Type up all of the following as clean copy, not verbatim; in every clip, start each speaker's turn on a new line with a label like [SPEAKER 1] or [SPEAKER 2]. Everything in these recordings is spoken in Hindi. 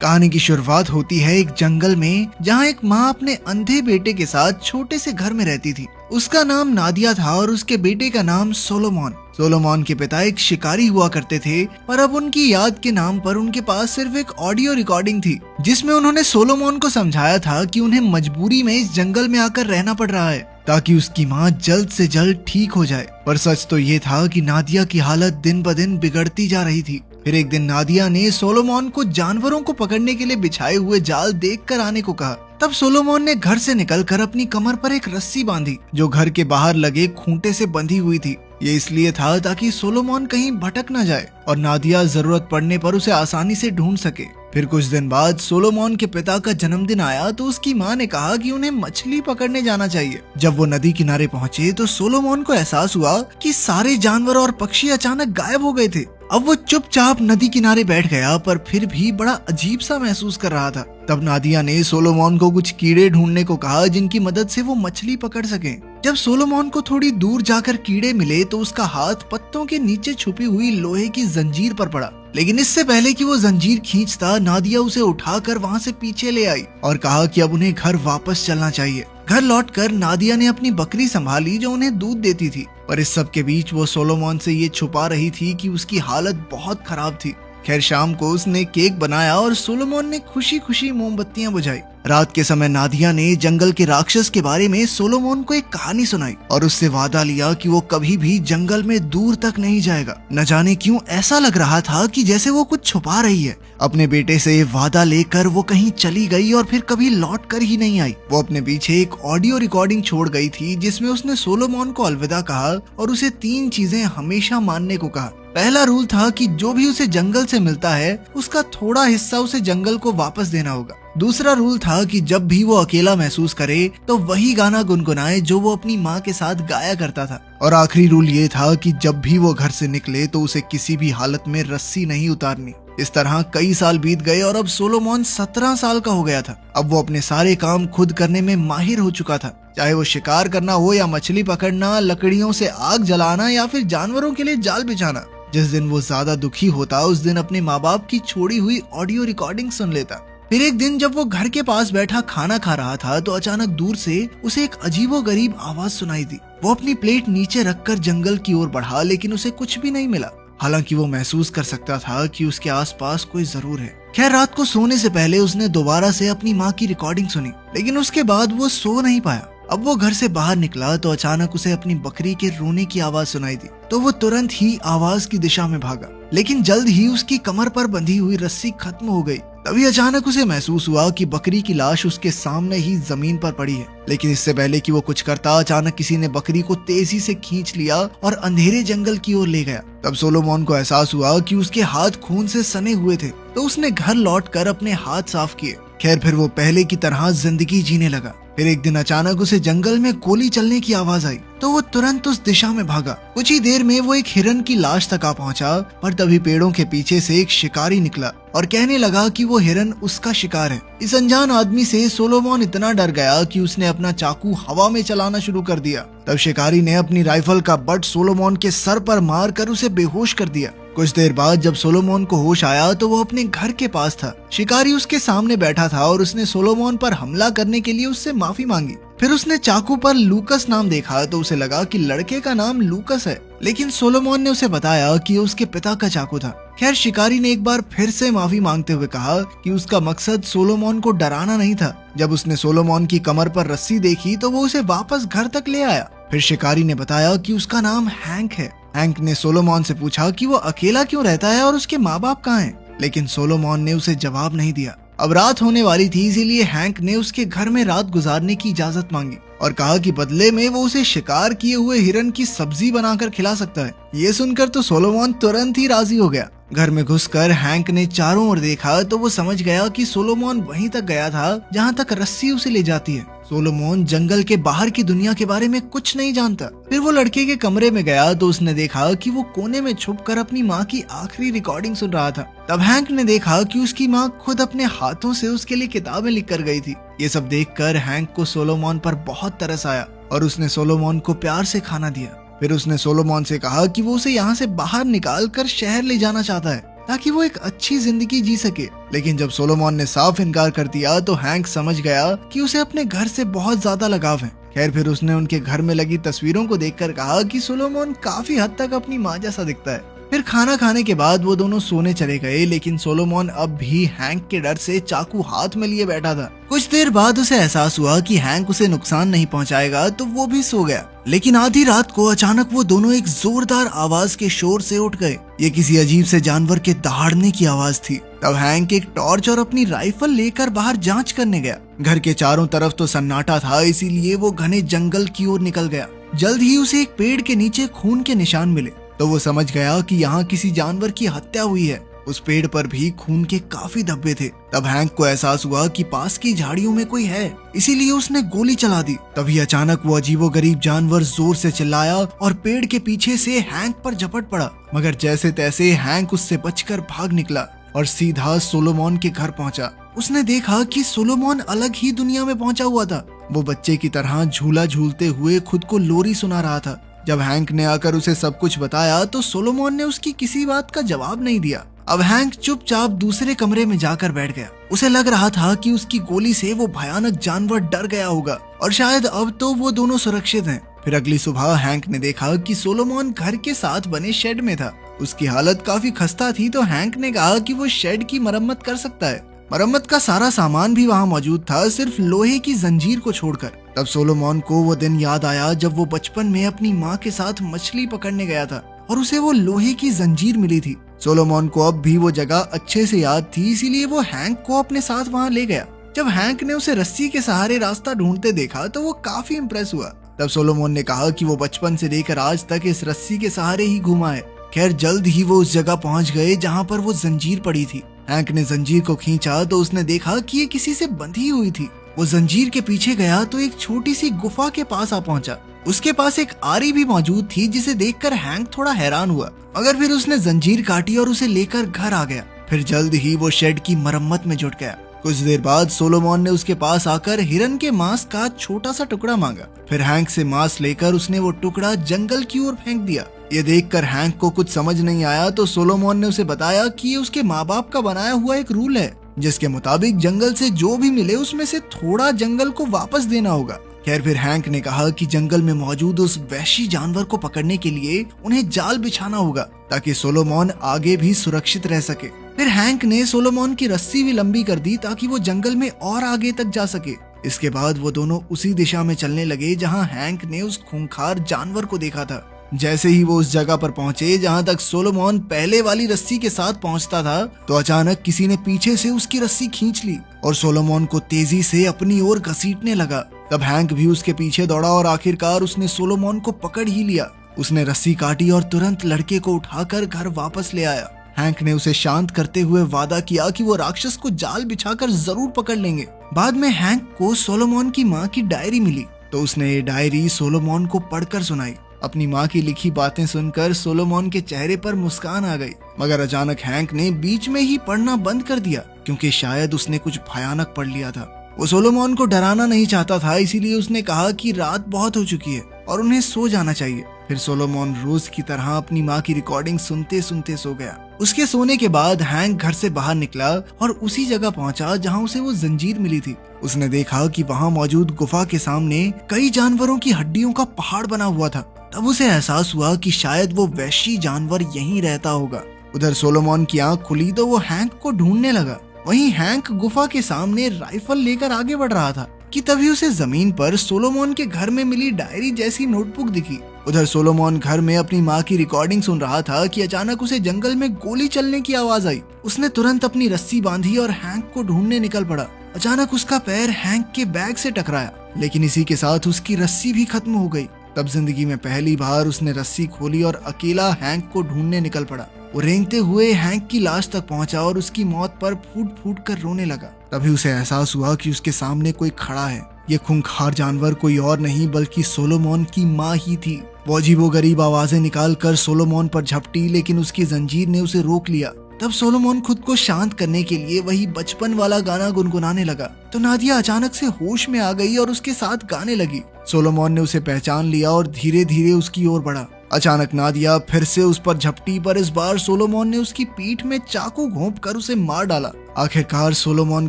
[SPEAKER 1] कहानी की शुरुआत होती है एक जंगल में, जहाँ एक माँ अपने अंधे बेटे के साथ छोटे से घर में रहती थी। उसका नाम नादिया था और उसके बेटे का नाम सोलोमन। सोलोमन के पिता एक शिकारी हुआ करते थे, पर अब उनकी याद के नाम पर उनके पास सिर्फ एक ऑडियो रिकॉर्डिंग थी, जिसमें उन्होंने सोलोमन को समझाया था कि उन्हें मजबूरी में इस जंगल में आकर रहना पड़ रहा है ताकि उसकी माँ जल्द से जल्द ठीक हो जाए। पर सच तो ये था कि नादिया की हालत दिन ब दिन बिगड़ती जा रही थी। फिर एक दिन नादिया ने सोलोमन को जानवरों को पकड़ने के लिए बिछाए हुए जाल देखकर आने को कहा। तब सोलोमन ने घर से निकलकर अपनी कमर पर एक रस्सी बांधी, जो घर के बाहर लगे खूंटे से बंधी हुई थी। ये इसलिए था ताकि सोलोमन कहीं भटक न जाए और नादिया जरूरत पड़ने पर उसे आसानी से ढूंढ सके। फिर कुछ दिन बाद सोलोमन के पिता का जन्मदिन आया तो उसकी माँ ने कहा कि उन्हें मछली पकड़ने जाना चाहिए। जब वो नदी किनारे पहुँचे तो सोलोमन को एहसास हुआ कि सारे जानवर और पक्षी अचानक गायब हो गए थे। अब वो चुपचाप नदी किनारे बैठ गया, पर फिर भी बड़ा अजीब सा महसूस कर रहा था। तब नादिया ने सोलोमन को कुछ कीड़े ढूंढने को कहा, जिनकी मदद से वो मछली पकड़ सके। जब सोलोमन को थोड़ी दूर जाकर कीड़े मिले तो उसका हाथ पत्तों के नीचे छुपी हुई लोहे की जंजीर पर पड़ा, लेकिन इससे पहले कि वो जंजीर खींचता, नादिया उसे उठाकर वहाँ से पीछे ले आई और कहा कि अब उन्हें घर वापस चलना चाहिए। घर लौटकर नादिया ने अपनी बकरी संभाली जो उन्हें दूध देती थी, पर इस सब के बीच वो सोलोमन से ये छुपा रही थी कि उसकी हालत बहुत खराब थी। खैर, शाम को उसने केक बनाया और सोलोमन ने खुशी खुशी मोमबत्तियां बुझाई। रात के समय नादिया ने जंगल के राक्षस के बारे में सोलोमन को एक कहानी सुनाई और उससे वादा लिया कि वो कभी भी जंगल में दूर तक नहीं जाएगा। न जाने क्यों ऐसा लग रहा था कि जैसे वो कुछ छुपा रही है। अपने बेटे से वादा लेकर वो कहीं चली गई और फिर कभी लौट कर ही नहीं आई। वो अपने पीछे एक ऑडियो रिकॉर्डिंग छोड़ गई थी, जिसमें उसने सोलोमन को अलविदा कहा और उसे 3 चीजें हमेशा मानने को कहा। पहला रूल था कि जो भी उसे जंगल से मिलता है, उसका थोड़ा हिस्सा उसे जंगल को वापस देना होगा। दूसरा रूल था कि जब भी वो अकेला महसूस करे तो वही गाना गुनगुनाए जो वो अपनी माँ के साथ गाया करता था। और आखिरी रूल ये था कि जब भी वो घर से निकले तो उसे किसी भी हालत में रस्सी नहीं उतारनी। इस तरह कई साल बीत गए और अब सोलोमन 17 साल का हो गया था। अब वो अपने सारे काम खुद करने में माहिर हो चुका था, चाहे वो शिकार करना हो या मछली पकड़ना, लकड़ियों से आग जलाना या फिर जानवरों के लिए जाल बिछाना। जिस दिन वो ज्यादा दुखी होता, उस दिन अपने माँ बाप की छोड़ी हुई ऑडियो रिकॉर्डिंग सुन लेता। फिर एक दिन जब वो घर के पास बैठा खाना खा रहा था तो अचानक दूर से उसे एक अजीबोगरीब आवाज सुनाई दी। वो अपनी प्लेट नीचे रखकर जंगल की ओर बढ़ा, लेकिन उसे कुछ भी नहीं मिला। हालांकि वो महसूस कर सकता था कि उसके आसपास कोई जरूर है। खैर, रात को सोने से पहले उसने दोबारा से अपनी माँ की रिकॉर्डिंग सुनी, लेकिन उसके बाद वो सो नहीं पाया। अब वो घर से बाहर निकला तो अचानक उसे अपनी बकरी के रोने की आवाज सुनाई दी। तो वो तुरंत ही आवाज की दिशा में भागा, लेकिन जल्द ही उसकी कमर पर बंधी हुई रस्सी खत्म हो गई। तभी अचानक उसे महसूस हुआ कि बकरी की लाश उसके सामने ही जमीन पर पड़ी है। लेकिन इससे पहले कि वो कुछ करता, अचानक किसी ने बकरी को तेजी से खींच लिया और अंधेरे जंगल की ओर ले गया। तब सोलोमन को एहसास हुआ कि उसके हाथ खून से सने हुए थे, तो उसने घर लौटकर अपने हाथ साफ किए। खैर, फिर वो पहले की तरह जिंदगी जीने लगा। फिर एक दिन अचानक उसे जंगल में गोली चलने की आवाज आई, तो वो तुरंत उस दिशा में भागा। कुछ ही देर में वो एक हिरन की लाश तक आ पहुंचा, पर तभी पेड़ों के पीछे से एक शिकारी निकला और कहने लगा कि वो हिरन उसका शिकार है। इस अनजान आदमी से सोलोमन इतना डर गया कि उसने अपना चाकू हवा में चलाना शुरू कर दिया। तब शिकारी ने अपनी राइफल का बट सोलोमन के सर पर मारकर उसे बेहोश कर दिया। कुछ देर बाद जब सोलोमन को होश आया तो वो अपने घर के पास था। शिकारी उसके सामने बैठा था और उसने सोलोमन पर हमला करने के लिए उससे माफी मांगी। फिर उसने चाकू पर लूकस नाम देखा तो उसे लगा कि लड़के का नाम लूकस है, लेकिन सोलोमन ने उसे बताया कि उसके पिता का चाकू था। खैर, शिकारी ने एक बार फिर से माफी मांगते हुए कहा कि उसका मकसद सोलोमन को डराना नहीं था। जब उसने सोलोमन की कमर पर रस्सी देखी तो वो उसे वापस घर तक ले आया। फिर शिकारी ने बताया कि उसका नाम हैंक है। हैंक ने सोलोमन से पूछा कि वो अकेला क्यों रहता है और उसके माँ बाप कहाँ हैं, लेकिन सोलोमन ने उसे जवाब नहीं दिया। अब रात होने वाली थी, इसीलिए हैंक ने उसके घर में रात गुजारने की इजाजत मांगी और कहा कि बदले में वो उसे शिकार किए हुए हिरन की सब्जी बनाकर खिला सकता है। ये सुनकर तो सोलोमन तुरंत ही राजी हो गया। घर में घुसकर हैंक ने चारों ओर देखा तो वो समझ गया कि सोलोमन वहीं तक गया था जहाँ तक रस्सी उसे ले जाती है। सोलोमन जंगल के बाहर की दुनिया के बारे में कुछ नहीं जानता। फिर वो लड़के के कमरे में गया तो उसने देखा कि वो कोने में छुपकर अपनी माँ की आखिरी रिकॉर्डिंग सुन रहा था। तब हैंक ने देखा कि उसकी माँ खुद अपने हाथों से उसके लिए किताबें लिख कर गई थी। ये सब देखकर हैंक को सोलोमन पर बहुत तरस आया और उसने सोलोमन को प्यार से खाना दिया। फिर उसने सोलोमन से कहा कि वो उसे यहाँ से बाहर निकाल कर शहर ले जाना चाहता है। ताकि वो एक अच्छी जिंदगी जी सके। लेकिन जब सोलोमन ने साफ इनकार कर दिया तो हैंक समझ गया कि उसे अपने घर से बहुत ज्यादा लगाव है। खैर फिर उसने उनके घर में लगी तस्वीरों को देखकर कहा कि सोलोमन काफी हद तक अपनी माँ जैसा दिखता है। फिर खाना खाने के बाद वो दोनों सोने चले गए, लेकिन सोलोमन अब भी हैंक के डर से चाकू हाथ में लिए बैठा था। कुछ देर बाद उसे एहसास हुआ कि हैंक उसे नुकसान नहीं पहुंचाएगा, तो वो भी सो गया। लेकिन आधी रात को अचानक वो दोनों एक जोरदार आवाज के शोर से उठ गए। ये किसी अजीब से जानवर के दहाड़ने की आवाज थी। तब हैंक एक टॉर्च और अपनी राइफल लेकर बाहर जांच करने गया। घर के चारों तरफ तो सन्नाटा था, इसीलिए वो घने जंगल की ओर निकल गया। जल्द ही उसे एक पेड़ के नीचे खून के निशान मिले, तो वो समझ गया कि यहाँ किसी जानवर की हत्या हुई है। उस पेड़ पर भी खून के काफी धब्बे थे। तब हैंक को एहसास हुआ कि पास की झाड़ियों में कोई है, इसीलिए उसने गोली चला दी। तभी अचानक वो अजीबोगरीब जानवर जोर से चिल्लाया और पेड़ के पीछे से हैंक पर झपट पड़ा। मगर जैसे तैसे हैंक उससे बचकर भाग निकला और सीधा सोलोमन के घर पहुंचा। उसने देखा कि सोलोमन अलग ही दुनिया में पहुंचा हुआ था। वो बच्चे की तरह झूला झूलते हुए खुद को लोरी सुना रहा था। जब हैंक ने आकर उसे सब कुछ बताया तो सोलोमन ने उसकी किसी बात का जवाब नहीं दिया। अब हैंक चुपचाप दूसरे कमरे में जाकर बैठ गया। उसे लग रहा था कि उसकी गोली से वो भयानक जानवर डर गया होगा और शायद अब तो वो दोनों सुरक्षित हैं। फिर अगली सुबह हैंक ने देखा कि सोलोमन घर के साथ बने शेड में था। उसकी हालत काफी खस्ता थी, तो हैंक ने कहा कि वो शेड की मरम्मत कर सकता है। मरम्मत का सारा सामान भी वहाँ मौजूद था, सिर्फ लोहे की जंजीर को छोड़कर। तब सोलोमन को वो दिन याद आया जब वो बचपन में अपनी माँ के साथ मछली पकड़ने गया था और उसे वो लोहे की जंजीर मिली थी। सोलोमन को अब भी वो जगह अच्छे से याद थी, इसीलिए वो हैंक को अपने साथ वहाँ ले गया। जब हैंक ने उसे रस्सी के सहारे रास्ता ढूंढते देखा तो वो काफी इम्प्रेस हुआ। तब सोलोमन ने कहा कि वो बचपन से लेकर आज तक इस रस्सी के सहारे ही घूमा है। खैर जल्द ही वो उस जगह पहुंच गए जहाँ पर वो जंजीर पड़ी थी। हैंक ने जंजीर को खींचा तो उसने देखा कि ये किसी से बंधी हुई थी। वो जंजीर के पीछे गया तो एक छोटी सी गुफा के पास आ पहुंचा। उसके पास एक आरी भी मौजूद थी, जिसे देखकर हैंक थोड़ा हैरान हुआ, मगर फिर उसने जंजीर काटी और उसे लेकर घर आ गया। फिर जल्द ही वो शेड की मरम्मत में जुट गया। कुछ देर बाद सोलोमन ने उसके पास आकर हिरन के मांस का छोटा सा टुकड़ा मांगा। फिर हैंक से मांस लेकर उसने वो टुकड़ा जंगल की ओर फेंक दिया। ये देखकर हैंक को कुछ समझ नहीं आया, तो सोलोमन ने उसे बताया कि ये उसके माँ बाप का बनाया हुआ एक रूल है, जिसके मुताबिक जंगल से जो भी मिले उसमें से थोड़ा जंगल को वापस देना होगा। खैर फिर हैंक ने कहा कि जंगल में मौजूद उस वहशी जानवर को पकड़ने के लिए उन्हें जाल बिछाना होगा, ताकि सोलोमन आगे भी सुरक्षित रह सके। फिर हैंक ने सोलोमन की रस्सी भी लंबी कर दी ताकि वो जंगल में और आगे तक जा सके। इसके बाद वो दोनों उसी दिशा में चलने लगे जहाँ हैंक ने उस खूंखार जानवर को देखा था। जैसे ही वो उस जगह पर पहुंचे जहाँ तक सोलोमन पहले वाली रस्सी के साथ पहुंचता था, तो अचानक किसी ने पीछे से उसकी रस्सी खींच ली और सोलोमन को तेजी से अपनी ओर घसीटने लगा। तब हैंक भी उसके पीछे दौड़ा और आखिरकार उसने सोलोमन को पकड़ ही लिया। उसने रस्सी काटी और तुरंत लड़के को उठाकर घर वापस ले आया। हैंक ने उसे शांत करते हुए वादा किया कि वो राक्षस को जाल बिछाकर जरूर पकड़ लेंगे। बाद में हैंक को सोलोमन की माँ की डायरी मिली, तो उसने ये डायरी सोलोमन को पढ़कर सुनाई। अपनी माँ की लिखी बातें सुनकर सोलोमन के चेहरे पर मुस्कान आ गई, मगर अचानक हैंक ने बीच में ही पढ़ना बंद कर दिया, क्योंकि शायद उसने कुछ भयानक पढ़ लिया था। वो सोलोमन को डराना नहीं चाहता था, इसीलिए उसने कहा कि रात बहुत हो चुकी है और उन्हें सो जाना चाहिए। फिर सोलोमन रोज की तरह अपनी माँ की रिकॉर्डिंग सुनते सुनते सो गया। उसके सोने के बाद हैंक घर से बाहर निकला और उसी जगह पहुंचा जहां उसे वो जंजीर मिली थी। उसने देखा कि वहां मौजूद गुफा के सामने कई जानवरों की हड्डियों का पहाड़ बना हुआ था। तब उसे एहसास हुआ कि शायद वो वहशी जानवर यहीं रहता होगा। उधर सोलोमन की आंख खुली तो वो हैंक को ढूंढने लगा। वहीं हैंक गुफा के सामने राइफल लेकर आगे बढ़ रहा था कि तभी उसे जमीन पर सोलोमन के घर में मिली डायरी जैसी नोटबुक दिखी। उधर सोलोमन घर में अपनी माँ की रिकॉर्डिंग सुन रहा था कि अचानक उसे जंगल में गोली चलने की आवाज आई। उसने तुरंत अपनी रस्सी बांधी और हैंक को ढूंढने निकल पड़ा। अचानक उसका पैर हैंक के बैग से टकराया, लेकिन इसी के साथ उसकी रस्सी भी खत्म हो गई। तब जिंदगी में पहली बार उसने रस्सी खोली और अकेला हैंक को ढूंढने निकल पड़ा। वो रेंगते हुए हैंक की लाश तक पहुंचा और उसकी मौत पर फूट फूट कर रोने लगा। तभी उसे एहसास हुआ कि उसके सामने कोई खड़ा है। ये खूंखार जानवर कोई और नहीं बल्कि सोलोमन की माँ ही थी। वो अजीबोगरीब आवाजें निकाल कर सोलोमन पर झपटी, लेकिन उसकी जंजीर ने उसे रोक लिया। तब सोलोमन खुद को शांत करने के लिए वही बचपन वाला गाना गुनगुनाने लगा, तो नादिया अचानक से होश में आ गई और उसके साथ गाने लगी। सोलोमन ने उसे पहचान लिया और धीरे धीरे उसकी ओर बढ़ा। अचानक नादिया फिर से उस पर झपटी, पर इस बार सोलोमन ने उसकी पीठ में चाकू घोंप कर उसे मार डाला। आखिरकार सोलोमन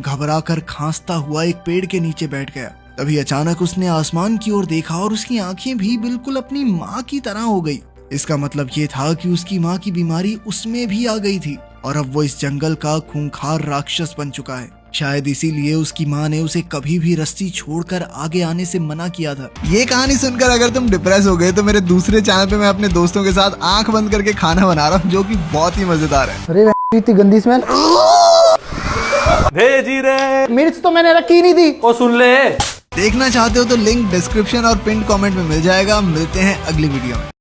[SPEAKER 1] घबरा कर खांसता हुआ एक पेड़ के नीचे बैठ गया। तभी अचानक उसने आसमान की ओर देखा और उसकी आंखें भी बिल्कुल अपनी माँ की तरह हो गई। इसका मतलब ये था कि उसकी माँ की बीमारी उसमें भी आ गई थी और अब वो इस जंगल का खूंखार राक्षस बन चुका है। शायद इसीलिए उसकी माँ ने उसे कभी भी रस्सी छोड़कर आगे आने से मना किया था। ये कहानी सुनकर अगर तुम डिप्रेस हो गए तो मेरे दूसरे चैनल पे मैं अपने दोस्तों के साथ आंख बंद करके खाना बना रहा हूँ, जो कि बहुत ही मजेदार है।
[SPEAKER 2] अरे इतनी गंदी स्मेल
[SPEAKER 3] भेजी रे,
[SPEAKER 2] मिर्च तो मैंने रखी नहीं थी।
[SPEAKER 3] ओ सुन ले।
[SPEAKER 1] देखना चाहते हो तो लिंक डिस्क्रिप्शन और पिन कमेंट में मिल जाएगा। मिलते हैं अगली वीडियो में।